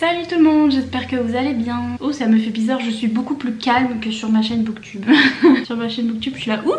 Salut tout le monde, j'espère que vous allez bien. Oh, ça me fait bizarre, je suis beaucoup plus calme que sur ma chaîne Booktube. Sur ma chaîne Booktube, je suis là, ouh.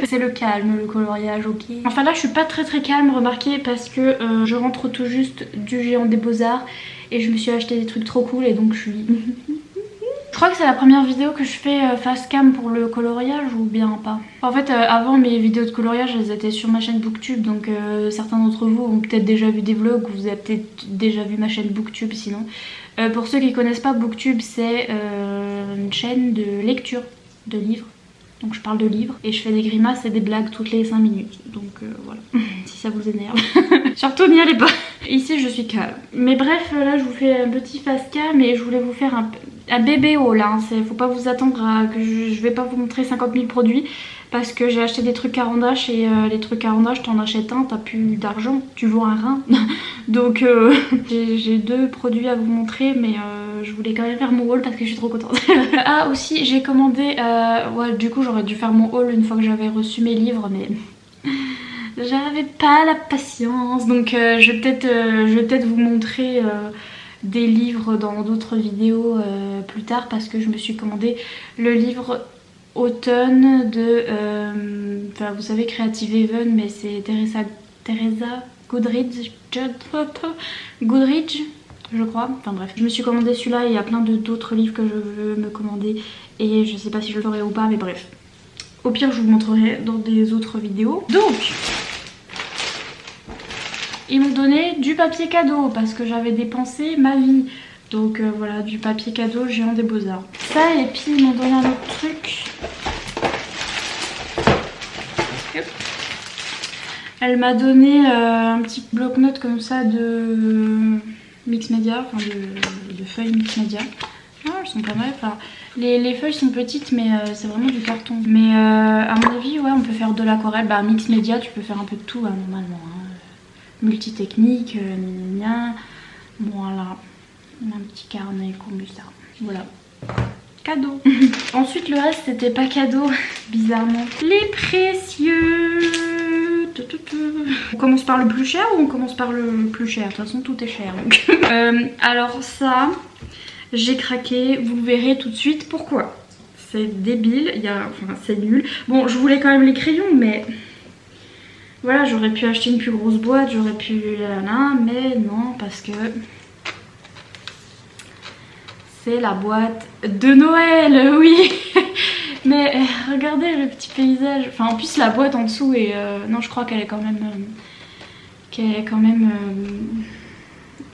C'est le calme, le coloriage, ok. Enfin là, je suis pas très calme, remarquez, parce que je rentre tout juste du Géant des Beaux-Arts et je me suis acheté des trucs trop cool et donc je suis... Je crois que c'est la première vidéo que je fais face cam pour le coloriage ou bien pas. En fait avant mes vidéos de coloriage elles étaient sur ma chaîne Booktube, donc certains d'entre vous ont peut-être déjà vu des vlogs ou vous avez peut-être déjà vu ma chaîne Booktube sinon. Pour ceux qui connaissent pas, Booktube c'est une chaîne de lecture de livres. Donc je parle de livres et je fais des grimaces et des blagues toutes les 5 minutes. Donc voilà, si ça vous énerve. Surtout n'y allez pas. Ici je suis calme. Mais bref, là je vous fais un petit face cam et je voulais vous faire un bébé haul. Hein. Faut pas vous attendre à que je vais pas vous montrer 50 000 produits. Parce que j'ai acheté des trucs à randage et les trucs à randage, t'en achètes un, t'as plus d'argent, tu vends un rein. Donc j'ai 2 produits à vous montrer, mais je voulais quand même faire mon haul parce que je suis trop contente. Ah aussi, j'ai commandé, ouais, du coup j'aurais dû faire mon haul une fois que j'avais reçu mes livres, mais j'avais pas la patience. Donc je vais peut-être vous montrer des livres dans d'autres vidéos plus tard parce que je me suis commandé le livre automne de enfin vous savez Creative Haven, mais c'est Teresa Goodridge je crois, enfin bref. Je me suis commandé celui-là et il y a plein d'autres livres que je veux me commander et je sais pas si je le ferai ou pas, mais bref. Au pire je vous montrerai dans des autres vidéos. Donc ils m'ont donné du papier cadeau parce que j'avais dépensé ma vie. Donc voilà, du papier cadeau Géant des Beaux-Arts. Ça, et puis ils m'ont donné un autre truc. Elle m'a donné un petit bloc-notes comme ça de mix média, enfin de feuilles mix média. Ah, elles sont pas mal. Enfin, les feuilles sont petites, mais c'est vraiment du carton. Mais à mon avis, ouais, on peut faire de l'aquarelle. Bah, mix média, tu peux faire un peu de tout hein, normalement. Hein. Multitechnique, voilà. Un petit carnet comme ça. Voilà. Cadeau. Ensuite le reste c'était pas cadeau, bizarrement. Les précieux. On commence par le plus cher ou on commence par le plus cher? De toute façon tout est cher donc. Alors ça, j'ai craqué, vous le verrez tout de suite. Pourquoi? C'est débile, enfin c'est nul. Bon, je voulais quand même les crayons, mais... Voilà, j'aurais pu acheter une plus grosse boîte, j'aurais pu... mais non, parce que... C'est la boîte de Noël, oui. Mais regardez le petit paysage. Enfin en plus la boîte en dessous est... non, je crois qu'elle est quand même...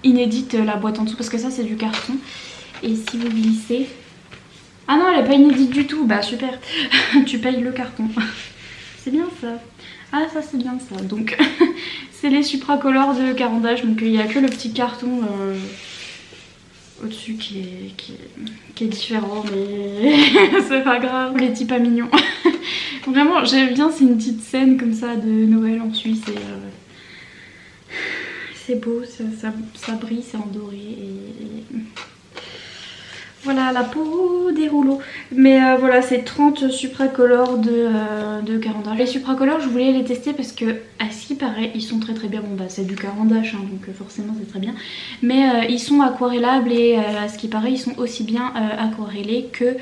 inédite la boîte en dessous parce que ça c'est du carton. Et si vous glissez... Ah non, elle est pas inédite du tout. Bah super. Tu payes le carton. C'est bien ça. Ah ça c'est bien ça. Donc c'est les Supracolor de Caran-d'Ache. Donc il n'y a que le petit carton... au-dessus qui est différent, mais c'est pas grave, les petits pas mignons. Vraiment j'aime bien, c'est une petite scène comme ça de Noël en Suisse et c'est beau, ça brille, c'est en doré et voilà la peau des rouleaux. Mais voilà, c'est 30 Supracolor de Caran-d'Ache. Les Supracolor je voulais les tester parce que à ce qui paraît ils sont très bien. Bon bah c'est du Caran-d'Ache hein, donc forcément c'est très bien. Mais ils sont aquarellables et à ce qui paraît ils sont aussi bien aquarellés que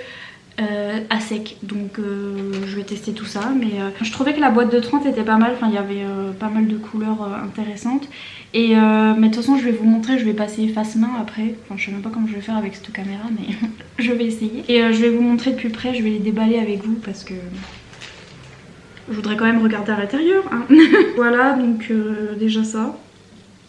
à sec. Donc je vais tester tout ça. Mais je trouvais que la boîte de 30 était pas mal. Enfin il y avait pas mal de couleurs intéressantes. Et mais de toute façon je vais vous montrer, je vais passer face main après. Enfin je sais même pas comment je vais faire avec cette caméra mais je vais essayer. Et je vais vous montrer de plus près, je vais les déballer avec vous parce que je voudrais quand même regarder à l'intérieur hein. Voilà donc déjà ça.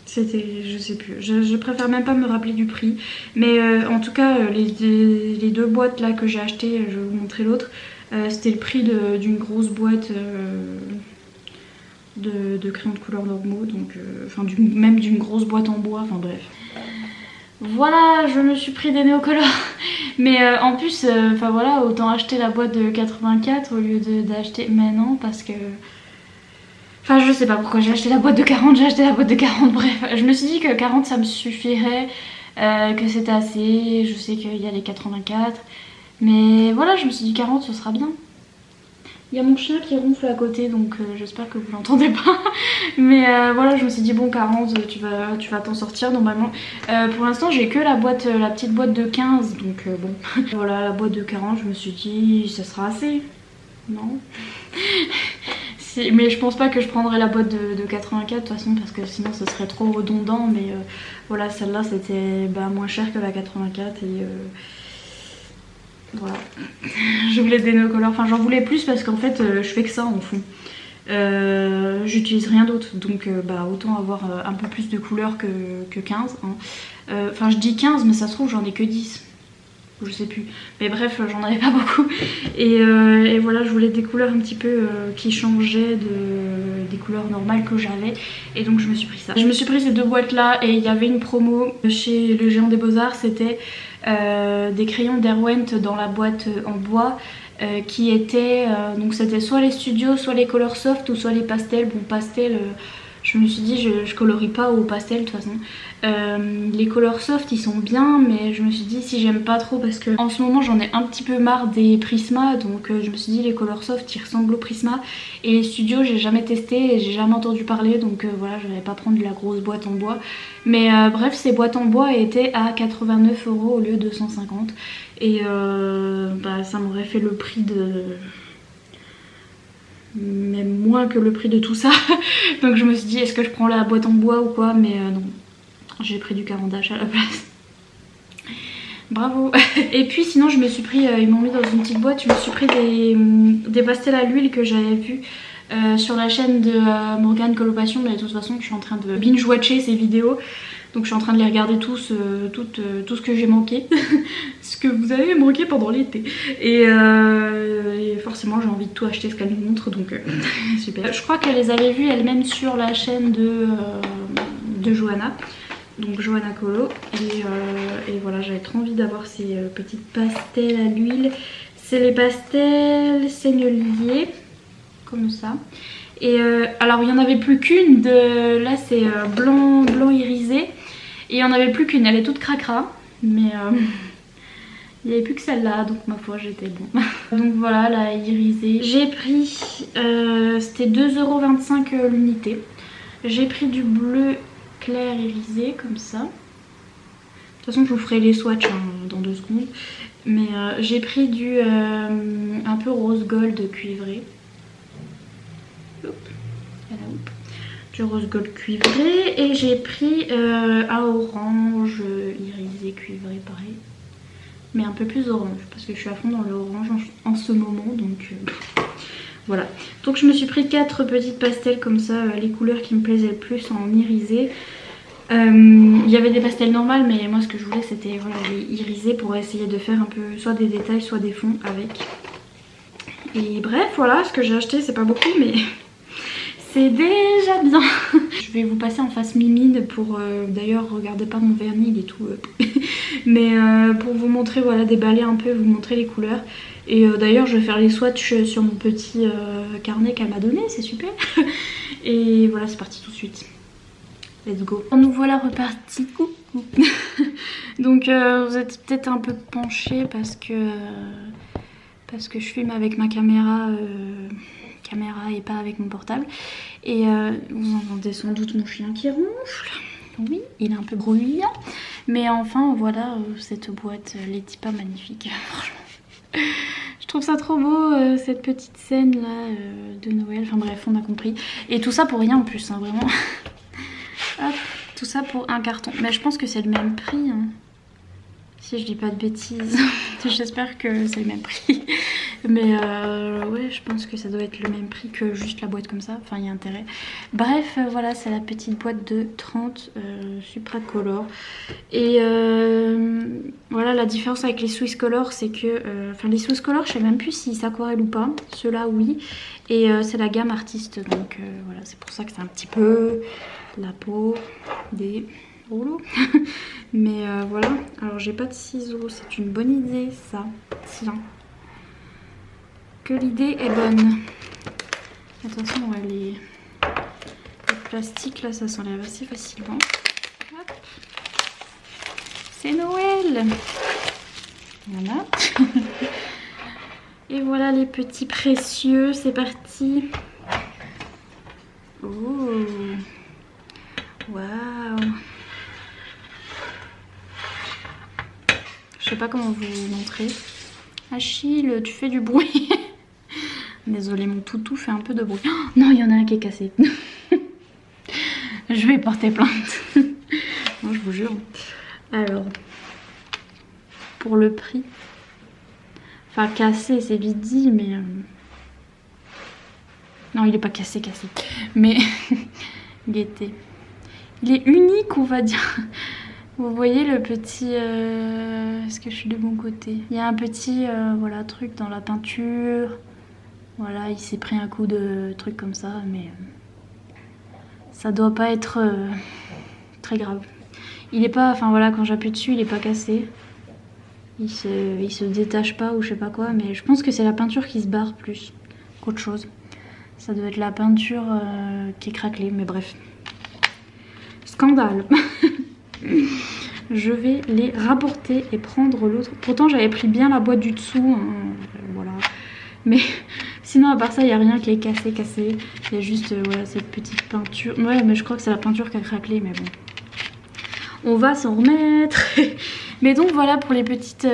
C'était, je sais plus, je préfère même pas me rappeler du prix. Mais en tout cas les 2 boîtes là que j'ai achetées, je vais vous montrer l'autre. C'était le prix d'une grosse boîte de crayons de couleur normaux, donc enfin même d'une grosse boîte en bois, enfin bref. Voilà, je me suis pris des néocolores. Mais en plus, enfin voilà, autant acheter la boîte de 84 au lieu d'acheter... Mais non, parce que... Enfin je sais pas pourquoi j'ai acheté la boîte de 40, j'ai acheté la boîte de 40, bref. Je me suis dit que 40 ça me suffirait, que c'était assez, je sais qu'il y a les 84. Mais voilà, je me suis dit 40 ce sera bien. Il y a mon chien qui ronfle à côté, donc j'espère que vous l'entendez pas. Mais voilà, je me suis dit bon, 40, tu vas t'en sortir normalement. Pour l'instant j'ai que la petite boîte de 15, donc bon. Voilà, la boîte de 40, je me suis dit ça sera assez. Non. Mais je pense pas que je prendrai la boîte de 84 de toute façon, parce que sinon ce serait trop redondant. Mais voilà, celle-là c'était moins cher que la 84 et voilà. Je voulais des nœuds color, enfin j'en voulais plus parce qu'en fait je fais que ça en fond. J'utilise rien d'autre, donc autant avoir un peu plus de couleurs que 15 hein. Enfin je dis 15 mais ça se trouve j'en ai que 10, je sais plus, mais bref j'en avais pas beaucoup et voilà, je voulais des couleurs un petit peu qui changeaient des couleurs normales que j'avais, et donc je me suis pris ça. Je me suis pris ces deux boîtes là, et il y avait une promo chez le Géant des Beaux-Arts, c'était des crayons Derwent dans la boîte en bois qui étaient donc c'était soit les studios, soit les Color Soft ou soit les pastels. Bon, pastel je me suis dit je colorie pas au pastel de toute façon. Les Color Soft ils sont bien, mais je me suis dit si j'aime pas trop, parce que en ce moment j'en ai un petit peu marre des Prisma, donc je me suis dit les Color Soft ils ressemblent au Prisma, et les studios j'ai jamais testé et j'ai jamais entendu parler, donc voilà, je vais pas prendre la grosse boîte en bois. Mais bref, ces boîtes en bois étaient à 89 € au lieu de 150, et ça m'aurait fait le prix de... même moins que le prix de tout ça. Donc je me suis dit est-ce que je prends la boîte en bois ou quoi, mais non, j'ai pris du cavendish à la place. Bravo. Et puis sinon je me suis pris, ils m'ont mis dans une petite boîte, je me suis pris des pastels à l'huile que j'avais vu sur la chaîne de Morgane Coloration, mais de toute façon je suis en train de binge-watcher ces vidéos. Donc je suis en train de les regarder tous, tout ce que j'ai manqué. Ce que vous avez manqué pendant l'été. Et forcément j'ai envie de tout acheter ce qu'elle nous montre, donc super. Je crois qu'elle les avait vues elle-même sur la chaîne de Johanna. Donc Johanna Colo. Et voilà, j'avais trop envie d'avoir ces petites pastels à l'huile. C'est les pastels seigneliers, comme ça. Et alors il n'y en avait plus qu'une, là c'est blanc irisé. Et il n'y en avait plus qu'une, elle est toute cracra. Mais il n'y avait plus que celle-là, donc ma foi j'étais bon. Donc voilà, la irisée. J'ai pris, c'était 2,25 € l'unité. J'ai pris du bleu clair irisé comme ça. De toute façon je vous ferai les swatchs dans 2 secondes. Mais j'ai pris du un peu rose gold cuivré. Hop, voilà, hop. Du rose gold cuivré, et j'ai pris un orange irisé cuivré pareil, mais un peu plus orange parce que je suis à fond dans le orange en ce moment, donc voilà. Donc je me suis pris 4 petites pastels comme ça, les couleurs qui me plaisaient le plus en irisé. Il y avait des pastels normales, mais moi ce que je voulais c'était voilà, les irisés pour essayer de faire un peu soit des détails soit des fonds avec. Et bref, voilà ce que j'ai acheté, c'est pas beaucoup mais c'est déjà bien. Je vais vous passer en face mimine pour... D'ailleurs, regardez pas mon vernis, il est tout... mais pour vous montrer, voilà, déballer un peu, vous montrer les couleurs. Et d'ailleurs, je vais faire les swatchs sur mon petit carnet qu'elle m'a donné, c'est super. Et voilà, c'est parti tout de suite. Let's go. Nous voilà repartis. Coucou. Donc vous êtes peut-être un peu penchés parce que je filme avec ma caméra et pas avec mon portable, et vous entendez sans doute mon chien qui ronfle. Oui, il est un peu bruyant, mais enfin voilà, cette boîte Letipa magnifique. Franchement je trouve ça trop beau, cette petite scène là de Noël, enfin bref on a compris, et tout ça pour rien en plus hein, vraiment. Hop, tout ça pour un carton, mais je pense que c'est le même prix hein. Si je dis pas de bêtises. J'espère que c'est le même prix. Mais ouais, je pense que ça doit être le même prix que juste la boîte comme ça. Enfin, il y a intérêt. Bref, voilà, c'est la petite boîte de 30 Supracolor. Et voilà, la différence avec les Swiss Color, c'est que... Enfin, les Swiss Color, je sais même plus s'ils s'aquarellent ou pas. Ceux-là, oui. Et c'est la gamme artiste. Donc voilà, c'est pour ça que c'est un petit peu la peau des... rouleau. Mais voilà, alors j'ai pas de ciseaux, c'est une bonne idée ça. Tiens, que l'idée est bonne. Attention, les plastiques là ça s'enlève assez facilement. Hop. C'est Noël. Voilà. Et voilà les petits précieux, c'est parti. Oh, waouh. Je sais pas comment vous montrer. Achille, tu fais du bruit. Désolée, mon toutou fait un peu de bruit. Oh, non, il y en a un qui est cassé. Je vais porter plainte. Non, je vous jure. Alors, pour le prix. Enfin, cassé, c'est vite dit, mais... Non, il est pas cassé. Mais, gaieté. Il est unique, on va dire. Vous voyez le petit... Est-ce que je suis de bon côté? Il y a un petit voilà, truc dans la peinture. Voilà, il s'est pris un coup de truc comme ça, mais... ça doit pas être très grave. Il est pas... Enfin voilà, quand j'appuie dessus, il est pas cassé. Il se détache pas ou je sais pas quoi, mais je pense que c'est la peinture qui se barre plus qu'autre chose. Ça doit être la peinture qui est craquelée, mais bref. Scandale. Je vais les rapporter et prendre l'autre. Pourtant j'avais pris bien la boîte du dessous, hein, voilà. Mais sinon à part ça il n'y a rien qui est cassé. Il y a juste voilà, cette petite peinture. Ouais mais je crois que c'est la peinture qui a craquelé, mais bon. On va s'en remettre. Mais donc voilà pour les petites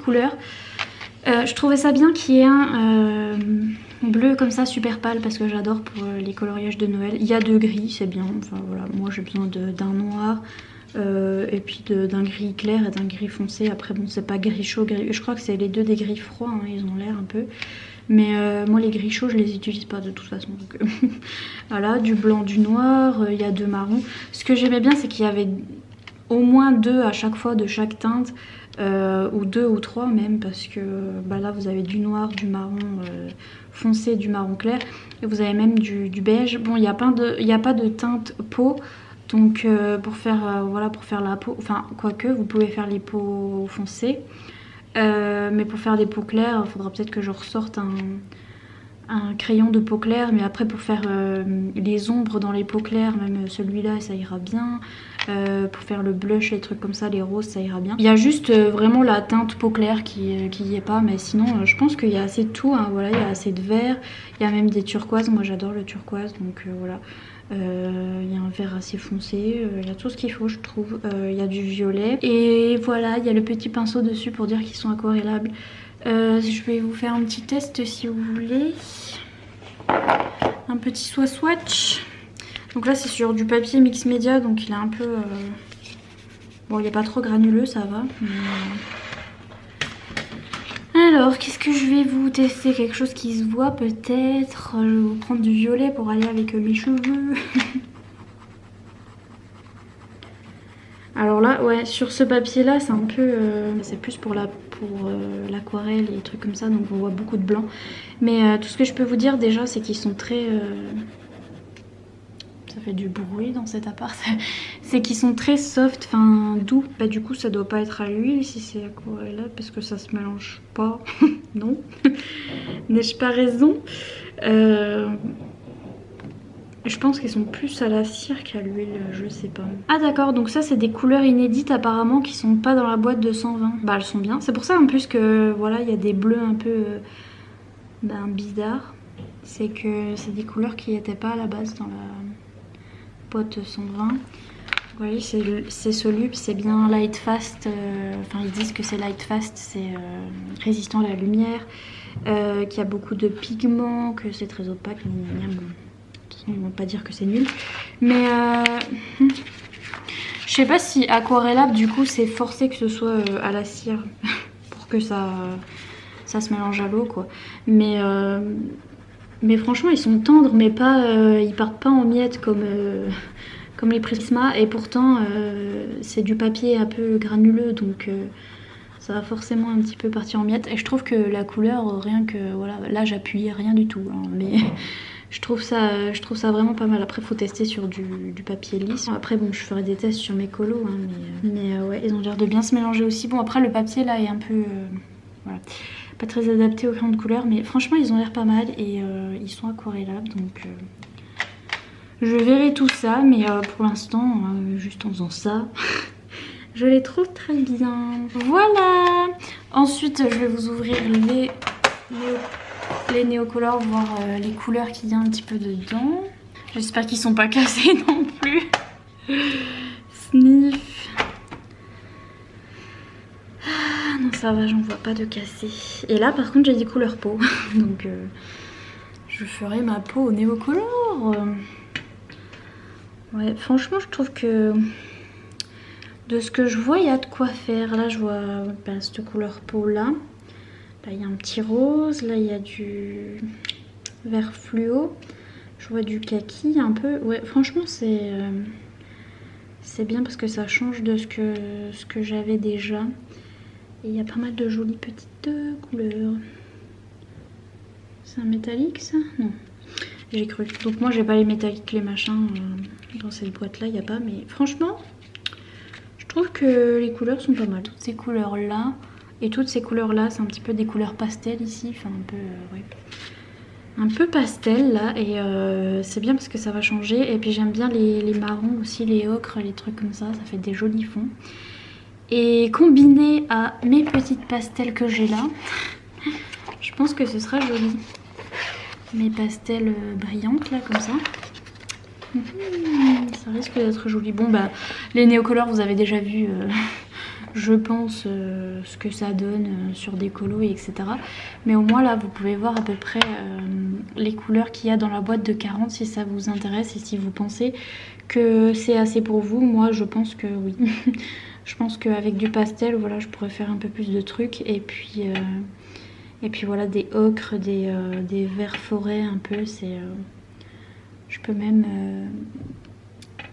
couleurs. Je trouvais ça bien qu'il y ait un bleu comme ça super pâle parce que j'adore pour les coloriages de Noël. Il y a de gris, c'est bien. Enfin voilà, moi j'ai besoin d'un noir. Et puis d'un gris clair et d'un gris foncé. Après bon c'est pas gris chaud, je crois que c'est les deux des gris froids, hein, ils ont l'air un peu. Mais moi les gris chauds je les utilise pas de toute façon. Donc, voilà, du blanc, du noir, il y a deux marrons. Ce que j'aimais bien c'est qu'il y avait au moins deux à chaque fois de chaque teinte. Ou deux ou trois même parce que bah là vous avez du noir, du marron foncé, du marron clair. Et vous avez même du beige. Bon il n'y a pas de teinte peau. Donc pour faire la peau, enfin quoique vous pouvez faire les peaux foncées, mais pour faire des peaux claires il faudra peut-être que je ressorte un crayon de peau claire, mais après pour faire les ombres dans les peaux claires, même celui-là ça ira bien, pour faire le blush, les trucs comme ça, les roses ça ira bien. Il y a juste vraiment la teinte peau claire qui y est pas, mais sinon je pense qu'il y a assez de tout, hein. Voilà, il y a assez de vert, il y a même des turquoises, moi j'adore le turquoise donc voilà. Il y a un vert assez foncé, il y a tout ce qu'il faut je trouve, il y a du violet et voilà il y a le petit pinceau dessus pour dire qu'ils sont aquarellables. Je vais vous faire un petit test si vous voulez, un petit swatch. Donc là c'est sur du papier mix média donc il est un peu bon il n'est pas trop granuleux ça va mais... Alors, qu'est-ce que je vais vous tester? Quelque chose qui se voit peut-être. Je vais vous prendre du violet pour aller avec mes cheveux. Alors là, ouais, sur ce papier-là, c'est un peu... c'est plus pour l'aquarelle et des trucs comme ça, donc on voit beaucoup de blanc. Mais tout ce que je peux vous dire déjà, c'est qu'ils sont très... Ça fait du bruit dans cet appart. C'est qu'ils sont très soft, enfin doux. Bah du coup ça doit pas être à l'huile si c'est aquarelle parce que ça se mélange pas. Non. N'ai-je pas raison? Je pense qu'ils sont plus à la cire qu'à l'huile, je sais pas. Ah d'accord, donc ça c'est des couleurs inédites apparemment qui sont pas dans la boîte de 120. Bah elles sont bien. C'est pour ça en plus que voilà il y a des bleus un peu bizarres. C'est que c'est des couleurs qui n'étaient pas à la base dans la boîte 120. Vous voyez c'est soluble, c'est bien light fast, enfin ils disent que c'est light fast, c'est résistant à la lumière, qu'il y a beaucoup de pigments, que c'est très opaque, ils vont pas dire que c'est nul, mais je sais pas si aquarellable du coup c'est forcé que ce soit à la cire pour que ça se mélange à l'eau quoi, mais franchement ils sont tendres mais pas ils partent pas en miettes comme les Prisma et pourtant c'est du papier un peu granuleux donc ça va forcément un petit peu partir en miettes et je trouve que la couleur rien que voilà là j'appuie rien du tout hein, mais je trouve ça vraiment pas mal. Après faut tester sur du papier lisse, après bon je ferai des tests sur mes colos hein, mais ouais ils ont l'air de bien se mélanger aussi. Bon après le papier là est un peu voilà pas très adapté aux crayons de couleur mais franchement ils ont l'air pas mal et ils sont aquarellables donc je verrai tout ça mais pour l'instant juste en faisant ça je les trouve très bien. Voilà, ensuite je vais vous ouvrir les les néocolores, voir les couleurs qu'il y a un petit peu dedans. J'espère qu'ils sont pas cassés non plus. Sniff. Ah non, ça va, j'en vois pas de cassé. Et là par contre j'ai des couleurs peau. Donc je ferai ma peau au néocolore. Ouais, franchement je trouve que de ce que je vois il y a de quoi faire. Là je vois cette couleur peau là. Là il y a un petit rose, là il y a du vert fluo. Je vois du kaki un peu. Ouais, franchement c'est bien parce que ça change de ce que j'avais déjà. Et il y a pas mal de jolies petites couleurs. C'est un métallique ça? Non. J'ai cru. Donc moi j'ai pas les métalliques, les machins. Dans cette boîte là il n'y a pas. Mais franchement je trouve que les couleurs sont pas mal. Toutes ces couleurs là et toutes ces couleurs là, c'est un petit peu des couleurs pastel ici. Enfin un peu ouais. Un peu pastel là. Et c'est bien parce que ça va changer. Et puis j'aime bien les marrons aussi, les ocres, les trucs comme ça. Ça fait des jolis fonds. Et combiné à mes petites pastels que j'ai là, je pense que ce sera joli. Mes pastels brillantes là comme ça. Ça risque d'être joli. Bon bah les néocolores vous avez déjà vu je pense ce que ça donne sur des colos etc. Mais au moins là vous pouvez voir à peu près les couleurs qu'il y a dans la boîte de 40 si ça vous intéresse et si vous pensez que c'est assez pour vous. Moi je pense que oui. Je pense qu'avec du pastel voilà je pourrais faire un peu plus de trucs et puis voilà des ocres, des verts forêts un peu. Je peux même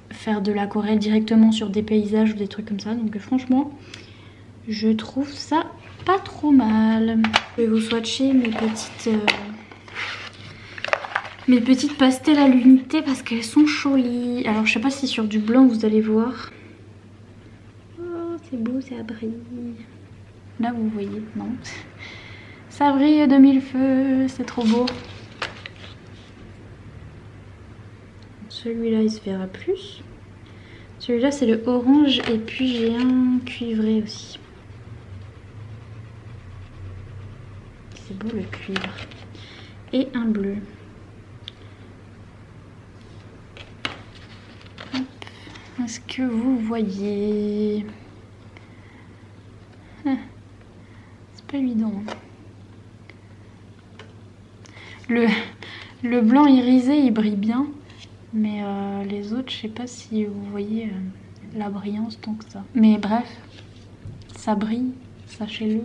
faire de l'aquarelle directement sur des paysages ou des trucs comme ça. Donc franchement je trouve ça pas trop mal. Je vais vous swatcher mes petites pastels à l'unité parce qu'elles sont jolies. Alors je sais pas si sur du blanc vous allez voir. Oh c'est beau, ça brille. Là vous voyez, non. Ça brille de mille feux, c'est trop beau. Celui-là il se verra plus. Celui-là c'est le orange et puis j'ai un cuivré aussi. C'est beau le cuivre. Et un bleu. Est-ce que vous voyez? C'est pas évident. Le blanc irisé il brille bien. Mais les autres, je sais pas si vous voyez la brillance tant que ça. Mais bref, ça brille, sachez-le.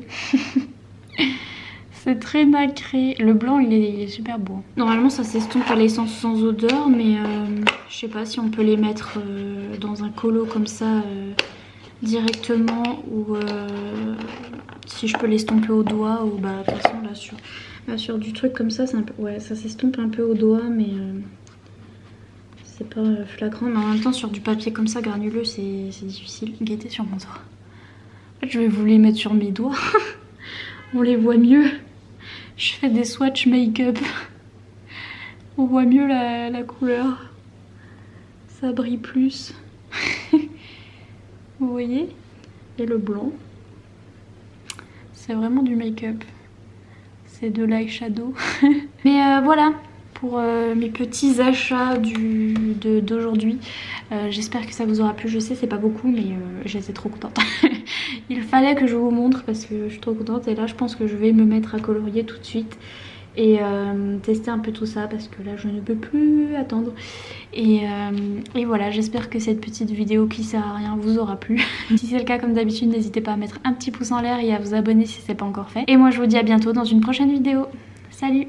C'est très nacré. Le blanc, il est super beau. Normalement, ça s'estompe à l'essence sans odeur, mais je sais pas si on peut les mettre dans un colo comme ça directement ou si je peux l'estomper au doigt ou bah de toute façon là sur du truc comme ça, c'est un peu ouais, ça s'estompe un peu au doigt, mais c'est pas flagrant. Mais en même temps, sur du papier comme ça granuleux, c'est difficile. Guettez sur mon doigt. En fait, je vais vous les mettre sur mes doigts. On les voit mieux. Je fais des swatch make-up. On voit mieux la couleur. Ça brille plus. Vous voyez? Et le blanc. C'est vraiment du make-up. C'est de l'eyeshadow. Mais voilà pour mes petits achats d'aujourd'hui. J'espère que ça vous aura plu. Je sais c'est pas beaucoup mais j'étais trop contente. Il fallait que je vous montre parce que je suis trop contente. Et là je pense que je vais me mettre à colorier tout de suite. Et tester un peu tout ça parce que là je ne peux plus attendre. Et voilà, j'espère que cette petite vidéo qui sert à rien vous aura plu. Si c'est le cas, comme d'habitude, n'hésitez pas à mettre un petit pouce en l'air et à vous abonner si ce n'est pas encore fait. Et moi je vous dis à bientôt dans une prochaine vidéo. Salut!